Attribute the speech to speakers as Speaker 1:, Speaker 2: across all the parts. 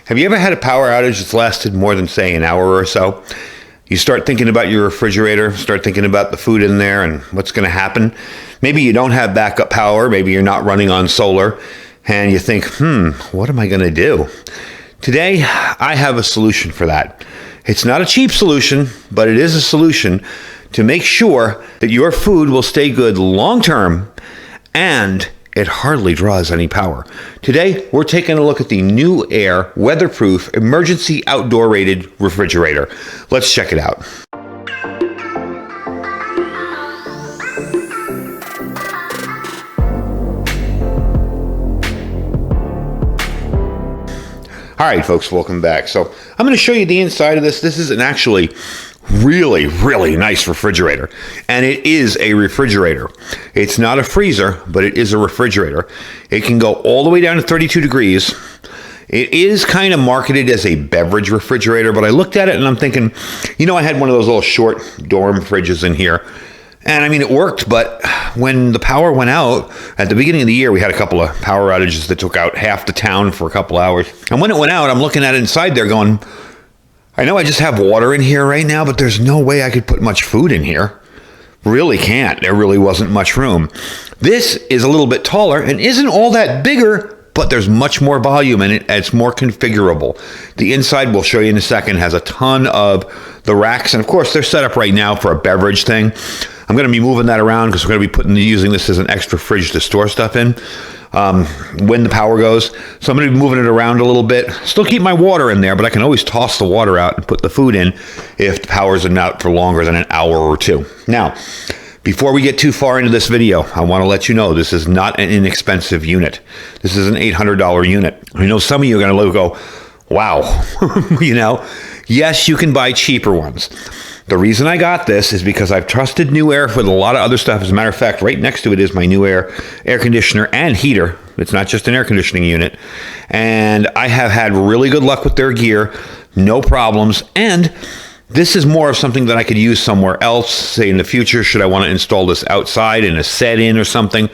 Speaker 1: Have you ever had a power outage that's lasted more than, say, an hour or so? You start thinking about your refrigerator, start thinking about the food in there and what's going to happen. Maybe you don't have backup power, maybe you're not running on solar, and you think, what am I going to do? Today, I have a solution for that. It's not a cheap solution, but it is a solution to make sure that your food will stay good long term and it hardly draws any power. Today, we're taking a look at the NewAir Weatherproof Emergency Outdoor Rated Refrigerator. Let's check it out. All right, folks, welcome back. So I'm going to show you the inside of this. This is an actually really nice refrigerator, and it is a refrigerator. It's not a freezer, but it is a refrigerator. It can go all the way down to 32 degrees. It is kind of marketed as a beverage refrigerator, but I looked at it and I'm thinking, I had one of those little short dorm fridges in here, and I mean, it worked, but when the power went out at the beginning of the year, we had a couple of power outages that took out half the town for a couple hours. And when it went out, I'm looking at it inside there going, I know I just have water in here right now, but there's no way I could put much food in here. Really can't. There really wasn't much room. This is a little bit taller and isn't all that bigger, but there's much more volume in it and it's more configurable. The inside, we'll show you in a second, has a ton of the racks. And of course, they're set up right now for a beverage thing. I'm going to be moving that around because we're going to be using this as an extra fridge to store stuff in when the power goes. So I'm going to be moving it around a little bit. Still keep my water in there, but I can always toss the water out and put the food in if the power's been out for longer than an hour or two. Now, before we get too far into this video, I want to let you know this is not an inexpensive unit. This is an $800 unit. I know some of you are going to go, wow, yes, you can buy cheaper ones. The reason I got this is because I've trusted NewAir with a lot of other stuff. As a matter of fact, right next to it is my NewAir air conditioner and heater. It's not just an air conditioning unit. And I have had really good luck with their gear, no problems. And this is more of something that I could use somewhere else, say in the future, should I want to install this outside in a set-in or something.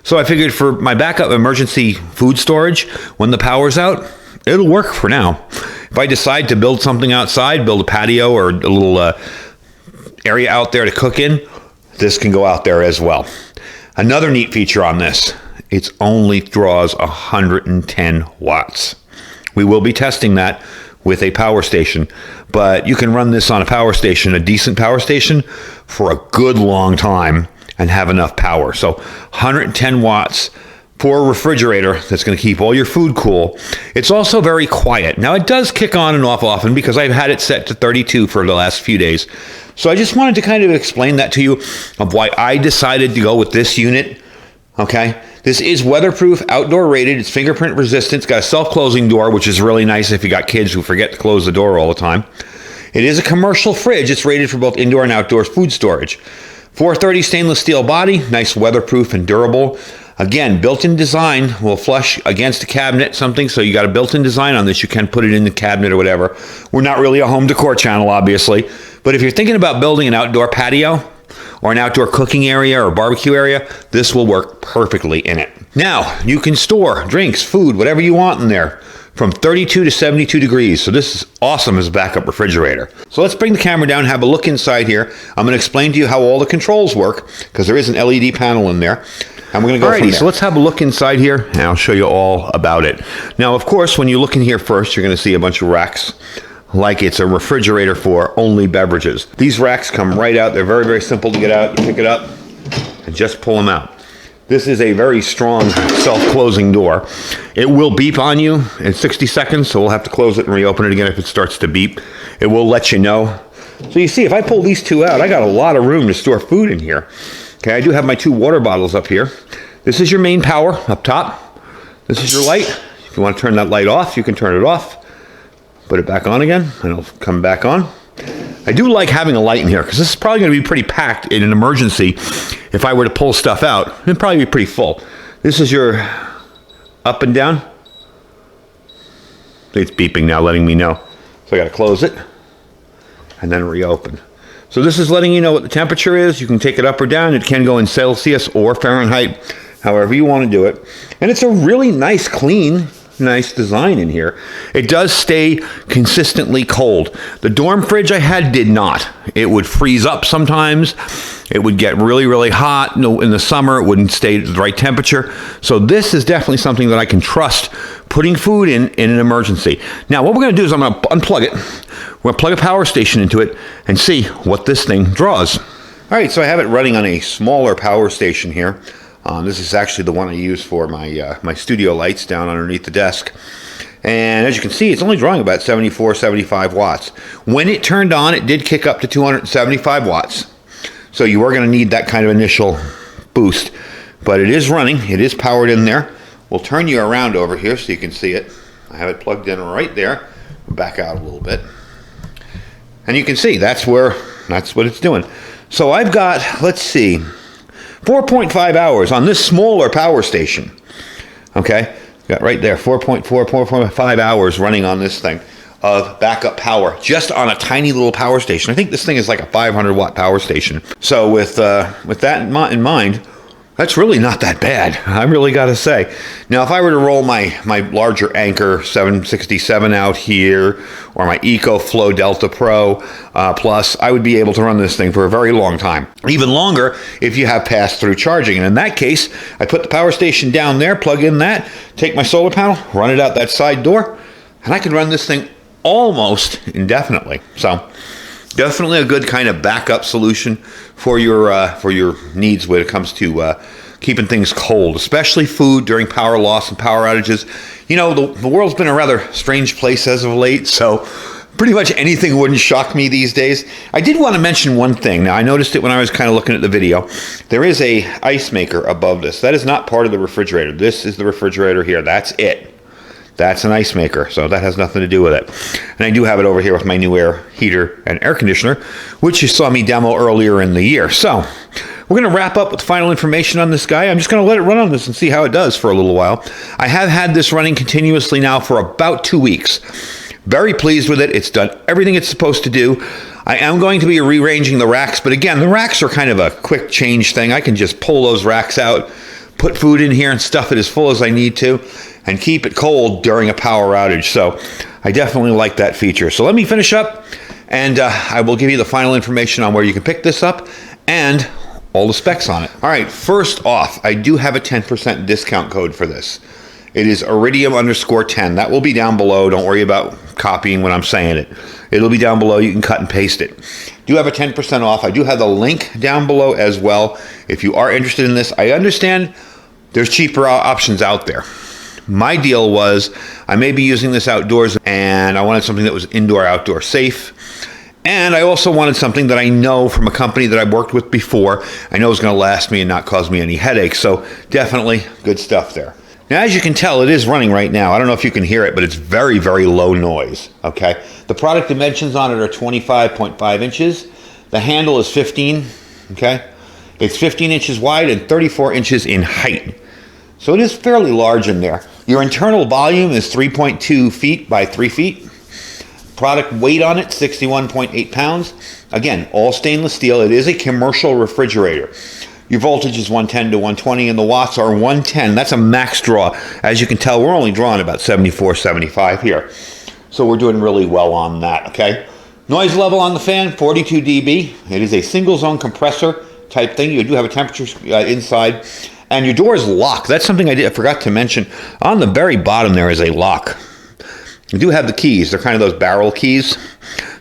Speaker 1: So I figured for my backup emergency food storage, when the power's out, it'll work for now. If I decide to build something outside, build a patio or a little area out there to cook in, this can go out there as well. Another neat feature on this, it only draws 110 watts. We will be testing that with a power station, but you can run this on a power station, a decent power station, for a good long time and have enough power. So 110 watts for a refrigerator that's going to keep all your food cool. It's also very quiet. Now, it does kick on and off often because I've had it set to 32 for the last few days. So I just wanted to kind of explain that to you of why I decided to go with this unit. Okay, this is weatherproof, outdoor rated. It's fingerprint resistant. It's got a self-closing door, which is really nice if you got kids who forget to close the door all the time. It is a commercial fridge. It's rated for both indoor and outdoor food storage. 430 stainless steel body, nice weatherproof and durable. Again, built-in design will flush against a cabinet, something, so you got a built-in design on this. You can put it in the cabinet or whatever. We're not really a home decor channel, obviously, but if you're thinking about building an outdoor patio or an outdoor cooking area or barbecue area, this will work perfectly in it. Now, you can store drinks, food, whatever you want in there from 32 to 72 degrees. So this is awesome as a backup refrigerator. So let's bring the camera down and have a look inside here. I'm going to explain to you how all the controls work because there is an LED panel in there. And we're going to go from there. So let's have a look inside here, and I'll show you all about it. Now, of course, when you look in here first, you're going to see a bunch of racks like it's a refrigerator for only beverages. These racks come right out. They're very simple to get out. You pick it up and just pull them out. This is a very strong self-closing door. It will beep on you in 60 seconds, so we'll have to close it and reopen it again if it starts to beep. It will let you know. So you see, if I pull these two out, I got a lot of room to store food in here. Okay, I do have my 2 water bottles up here. This is your main power up top. This is your light. If you want to turn that light off, you can turn it off. Put it back on again, and it'll come back on. I do like having a light in here because this is probably going to be pretty packed in an emergency. If I were to pull stuff out, it'd probably be pretty full. This is your up and down. It's beeping now, letting me know. So I got to close it and then reopen. So this is letting you know what the temperature is. You can take it up or down. It can go in Celsius or Fahrenheit, however you want to do it. And it's a really nice, clean nice design in here. It does stay consistently cold. The dorm fridge I had did not. It would freeze up sometimes. It would get really, really hot. In the summer, it wouldn't stay at the right temperature. So this is definitely something that I can trust putting food in an emergency. Now, what we're going to do is I'm going to unplug it. We're going to plug a power station into it and see what this thing draws. All right, so I have it running on a smaller power station here. This is actually the one I use for my studio lights down underneath the desk. And as you can see, it's only drawing about 74, 75 watts. When it turned on, it did kick up to 275 watts. So you are going to need that kind of initial boost. But it is running. It is powered in there. We'll turn you around over here so you can see it. I have it plugged in right there. Back out a little bit. And you can see that's what it's doing. So I've got, let's see, 4.5 hours on this smaller power station. Okay? Got right there, 4.5 hours running on this thing of backup power, just on a tiny little power station. I think this thing is like a 500 watt power station. So with that in mind, that's really not that bad, I really got to say. Now, if I were to roll my larger Anchor 767 out here, or my EcoFlow Delta Pro Plus, I would be able to run this thing for a very long time. Even longer if you have pass-through charging. And in that case, I put the power station down there, plug in that, take my solar panel, run it out that side door, and I can run this thing almost indefinitely. So definitely a good kind of backup solution for your needs when it comes to keeping things cold, especially food during power loss and power outages. You know, the world's been a rather strange place as of late, so pretty much anything wouldn't shock me these days. I did want to mention one thing. Now, I noticed it when I was kind of looking at the video. There is a ice maker above this. That is not part of the refrigerator. This is the refrigerator here. That's it. That's an ice maker, so that has nothing to do with it. And I do have it over here with my NewAir heater and air conditioner, which you saw me demo earlier in the year. So we're going to wrap up with final information on this guy. I'm just going to let it run on this and see how it does for a little while. I have had this running continuously now for about 2 weeks. Very pleased with it. It's done everything it's supposed to do. I am going to be rearranging the racks, but again, the racks are kind of a quick change thing. I can just pull those racks out, put food in here and stuff it as full as I need to, and keep it cold during a power outage. So I definitely like that feature. So let me finish up, and I will give you the final information on where you can pick this up and all the specs on it. All right, first off, I do have a 10% discount code for this. It is Iridium_10. That will be down below. Don't worry about copying when I'm saying it. It'll be down below. You can cut and paste it. Do have a 10% off. I do have the link down below as well. If you are interested in this, I understand there's cheaper options out there. My deal was I may be using this outdoors, and I wanted something that was indoor-outdoor safe. And I also wanted something that I know from a company that I've worked with before, I know is going to last me and not cause me any headaches. So definitely good stuff there. Now, as you can tell, it is running right now. I don't know if you can hear it, but it's very, very low noise. Okay. The product dimensions on it are 25.5 inches. The handle is 15. Okay. It's 15 inches wide and 34 inches in height. So it is fairly large in there. Your internal volume is 3.2 feet by 3 feet. Product weight on it, 61.8 pounds. Again, all stainless steel. It is a commercial refrigerator. Your voltage is 110 to 120 and the watts are 110. That's a max draw. As you can tell, we're only drawing about 74, 75 here. So we're doing really well on that, okay? Noise level on the fan, 42 dB. It is a single zone compressor type thing. You do have a temperature inside. And your door is locked. That's something I forgot to mention. On the very bottom there is a lock. You do have the keys. They're kind of those barrel keys.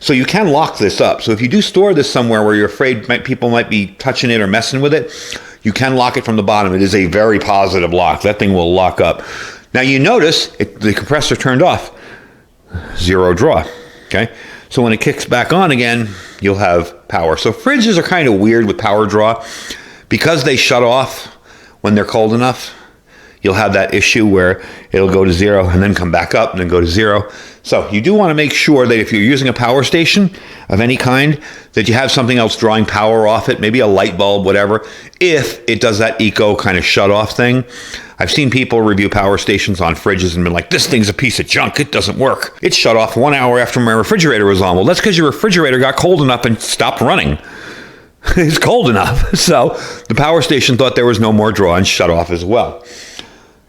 Speaker 1: So you can lock this up. So if you do store this somewhere where you're afraid people might be touching it or messing with it, you can lock it from the bottom. It is a very positive lock. That thing will lock up. Now you notice the compressor turned off. Zero draw. Okay. So when it kicks back on again, you'll have power. So fridges are kind of weird with power draw. Because they shut off when they're cold enough, you'll have that issue where it'll go to zero and then come back up and then go to zero. So you do want to make sure that if you're using a power station of any kind, that you have something else drawing power off it, maybe a light bulb, whatever, if it does that eco kind of shut off thing. I've seen people review power stations on fridges and been like, this thing's a piece of junk. It doesn't work. It shut off 1 hour after my refrigerator was on. Well, that's because your refrigerator got cold enough and stopped running. It's cold enough. So the power station thought there was no more draw and shut off as well.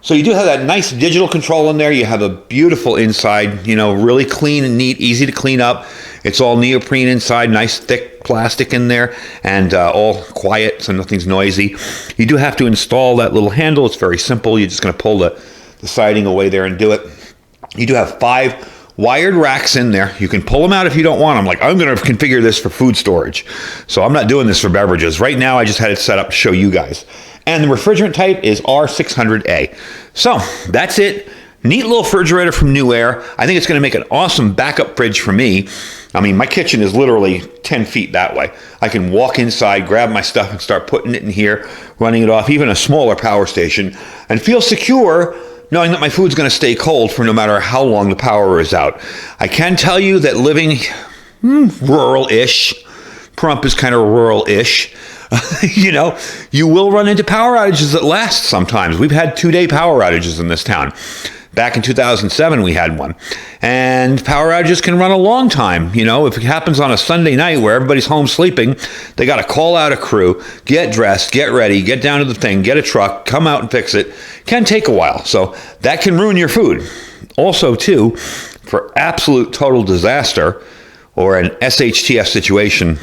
Speaker 1: So you do have that nice digital control in there. You have a beautiful inside, really clean and neat, easy to clean up. It's all neoprene inside, nice thick plastic in there, and all quiet, so nothing's noisy. You do have to install that little handle. It's very simple. You're just going to pull the siding away there and do it. You do have 5 wired racks in there. You can pull them out if you don't want them. Like, I'm going to configure this for food storage. So I'm not doing this for beverages. Right now, I just had it set up to show you guys. And the refrigerant type is R600A. So that's it. Neat little refrigerator from NewAir. I think it's going to make an awesome backup fridge for me. I mean, my kitchen is literally 10 feet that way. I can walk inside, grab my stuff, and start putting it in here, running it off, even a smaller power station, and feel secure knowing that my food's going to stay cold for no matter how long the power is out. I can tell you that living rural-ish, Prump is kind of rural-ish, you will run into power outages that last sometimes. We've had 2-day power outages in this town. Back in 2007, we had one. And power outages can run a long time. If it happens on a Sunday night where everybody's home sleeping, they got to call out a crew, get dressed, get ready, get down to the thing, get a truck, come out and fix it. Can take a while. So that can ruin your food. Also, too, for absolute total disaster or an SHTF situation,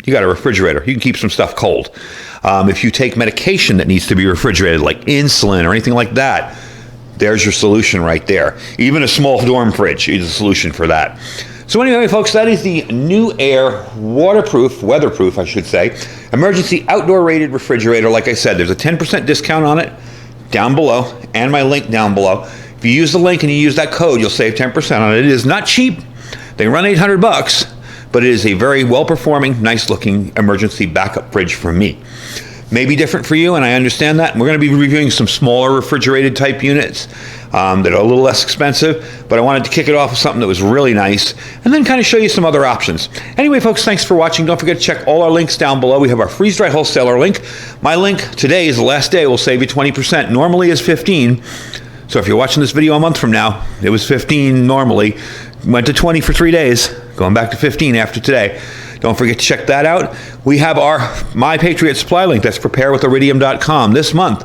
Speaker 1: you got a refrigerator. You can keep some stuff cold. If you take medication that needs to be refrigerated, like insulin or anything like that, there's your solution right there. Even a small dorm fridge is a solution for that. So anyway, folks, that is the NewAir weatherproof, I should say, emergency outdoor rated refrigerator. Like I said, there's a 10% discount on it down below, and my link down below. If you use the link and you use that code, you'll save 10% on it. It is not cheap. They run $800, but it is a very well-performing, nice-looking emergency backup fridge for me. May be different for you, and I understand that. We're going to be reviewing some smaller refrigerated type units that are a little less expensive, but I wanted to kick it off with something that was really nice and then kind of show you some other options. Anyway, folks, thanks for watching. Don't forget to check all our links down below. We have our freeze-dry wholesaler link. My link today is the last day. Will save you 20%. Normally is 15. So if you're watching this video a month from now, it was 15 normally. Went to 20 for 3 days, going back to 15 after today. Don't forget to check that out. We have our My Patriot Supply link. That's preparewithiridium.com. This month,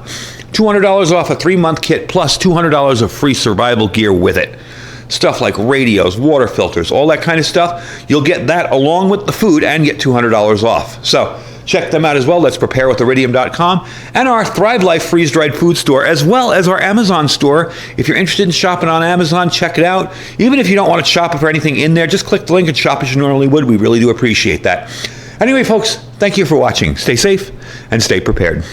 Speaker 1: $200 off a 3-month kit plus $200 of free survival gear with it. Stuff like radios, water filters, all that kind of stuff. You'll get that along with the food and get $200 off. So check them out as well. That's preparewithiridium.com and our Thrive Life freeze-dried food store, as well as our Amazon store. If you're interested in shopping on Amazon, check it out. Even if you don't want to shop for anything in there, just click the link and shop as you normally would. We really do appreciate that. Anyway, folks, thank you for watching. Stay safe and stay prepared.